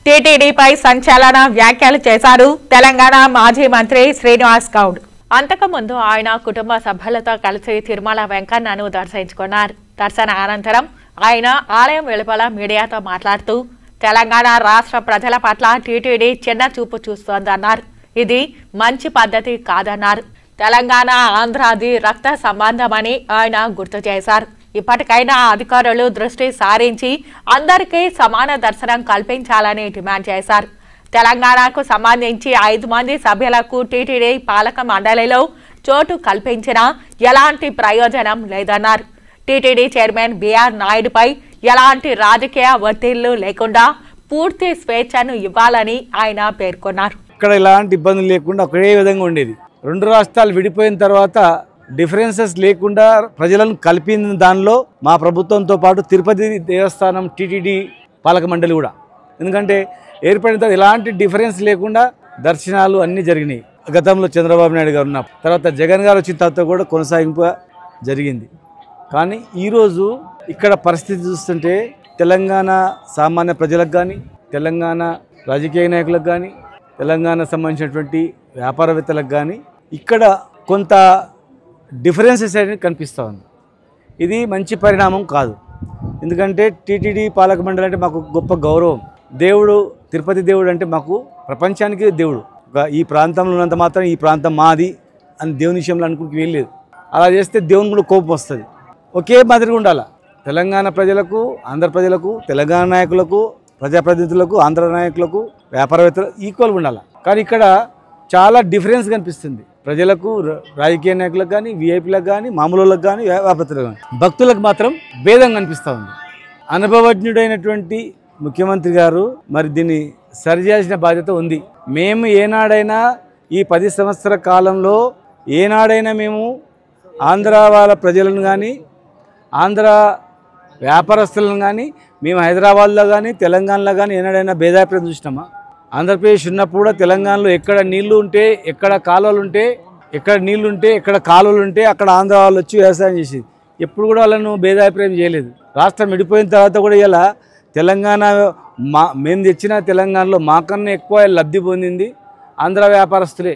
టీటీడీపై సంచలన వ్యాఖ్యలు చేశారు తెలంగాణ మాజీ మంత్రి శ్రీనివాస్ గౌడ్. అంతకుముందు ఆయన కుటుంబ సభ్యులతో కలిసి తిరుమల వెంకన్నను దర్శించుకున్నారు. దర్శన అనంతరం ఆయన ఆలయం వెలుపల మీడియాతో మాట్లాడుతూ తెలంగాణ రాష్ట్ర ప్రజల పట్ల టీటీడీ చిన్న చూపు చూస్తోందన్నారు. ఇది మంచి పద్ధతి కాదన్నారు. తెలంగాణ ఆంధ్రాది రక్త సంబంధమని ఆయన గుర్తు చేశారు. ఇప్పటికైనా అధికారులు దృష్టి సారించి అందరికీ సమాన దర్శనం కల్పించాలని డిమాండ్ చేశారు. తెలంగాణకు సంబంధించి 5 మంది సభ్యులకు టీటీడీ పాలక మండలిలో చోటు కల్పించినా ఎలాంటి ప్రయోజనం లేదన్నారు. టీటీడీ చైర్మన్ బిఆర్ నాయుడుపై ఎలాంటి రాజకీయ ఒత్తిళ్లు లేకుండా పూర్తి స్వేచ్ఛను ఇవ్వాలని ఆయన పేర్కొన్నారు. ఇక్కడ ఎలాంటి ఇబ్బందులు లేకుండా ఒకే విధంగా ఉండేది. 2 రాష్ట్రాలు విడిపోయిన తర్వాత డిఫరెన్సెస్ లేకుండా ప్రజలను కలిపిన దానిలో మా ప్రభుత్వంతో పాటు తిరుపతి దేవస్థానం టీటీడీ పాలక మండలి కూడా, ఎందుకంటే ఏర్పడిన తర్వాత ఎలాంటి డిఫరెన్స్ లేకుండా దర్శనాలు అన్నీ జరిగినాయి. గతంలో చంద్రబాబు నాయుడు గారు ఉన్న తర్వాత జగన్ గారు వచ్చిన తర్వాత కూడా కొనసాగింపు జరిగింది. కానీ ఈరోజు ఇక్కడ పరిస్థితి చూస్తుంటే తెలంగాణ సామాన్య ప్రజలకు కానీ, తెలంగాణ రాజకీయ నాయకులకు కానీ, తెలంగాణ సంబంధించినటువంటి వ్యాపారవేత్తలకు కానీ ఇక్కడ కొంత డిఫరెన్సెస్ అనేది కనిపిస్తూ ఉంది. ఇది మంచి పరిణామం కాదు. ఎందుకంటే టీటీడీ పాలక మండలి అంటే మాకు గొప్ప గౌరవం. దేవుడు తిరుపతి దేవుడు అంటే మాకు ప్రపంచానికి దేవుడు. ఈ ప్రాంతంలో ఉన్నంత మాత్రం ఈ ప్రాంతం మాది అని దేవుని విషయంలో అనుకుంటూ వెళ్ళలేదు. అలా చేస్తే దేవుని కూడా కోపం వస్తుంది. ఒకే మాదిరిగా ఉండాలి. తెలంగాణ ప్రజలకు, ఆంధ్ర ప్రజలకు, తెలంగాణ నాయకులకు, ప్రజాప్రతినిధులకు, ఆంధ్ర నాయకులకు, వ్యాపారవేత్తలు ఈక్వల్గా ఉండాలి. కానీ ఇక్కడ చాలా డిఫరెన్స్ కనిపిస్తుంది. ప్రజలకు, రాజకీయ నాయకులకు కానీ, విఐపీలకు కానీ, మామూలులకు కానీ, వ్యాపారవేత్తలకు కానీ, భక్తులకు మాత్రం భేదం కనిపిస్తూ ఉంది. అనుభవజ్ఞుడైనటువంటి ముఖ్యమంత్రి గారు మరి దీన్ని సరిచేయాల్సిన బాధ్యత ఉంది. మేము ఏనాడైనా ఈ 10 సంవత్సరాల కాలంలో ఏనాడైనా మేము ఆంధ్ర వాళ్ళ ప్రజలను కానీ, ఆంధ్ర వ్యాపారస్తులను కానీ, మేము హైదరాబాద్లో కానీ, తెలంగాణలో కానీ ఏనాడైనా భేదాభిప్రాయం చూసినామా? ఆంధ్రప్రదేశ్ ఉన్నప్పుడు కూడా తెలంగాణలో ఎక్కడ నీళ్లు ఉంటే, ఎక్కడ కాలువలు ఉంటే, ఎక్కడ నీళ్లు ఉంటే, ఎక్కడ కాలువలు ఉంటే అక్కడ ఆంధ్ర వాళ్ళు వచ్చి వ్యవసాయం చేసేది. ఎప్పుడు కూడా వాళ్ళను భేదాభిప్రాయం చేయలేదు. రాష్ట్రం విడిపోయిన తర్వాత కూడా ఇలా తెలంగాణ మేము తెచ్చిన తెలంగాణలో మాకన్నా ఎక్కువ లబ్ధి పొందింది ఆంధ్ర వ్యాపారస్తులే.